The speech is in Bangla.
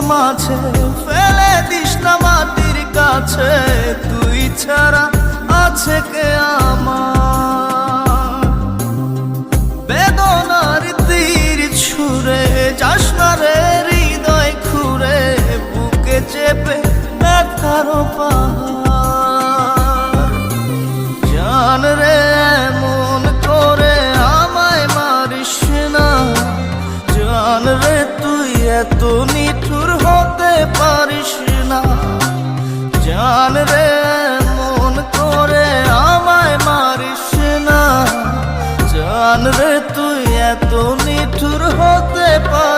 মাঝে ফেলে দিস না মাটির কাছে, তুই ছাড়া আছে কে আমার? বেদনার তীর ছুঁড়ে যাস না রে হৃদয় খুঁড়ে, বুকে চেপে ব্যথার পাহাড়। জান রে এমন করে আমায় মারিস না, জান রে তুই এত নিঠুর হতে পারিস না। জান রে এমন করে আমায় মারিস না, জান রে তুই এত নিঠুর হতে পারিস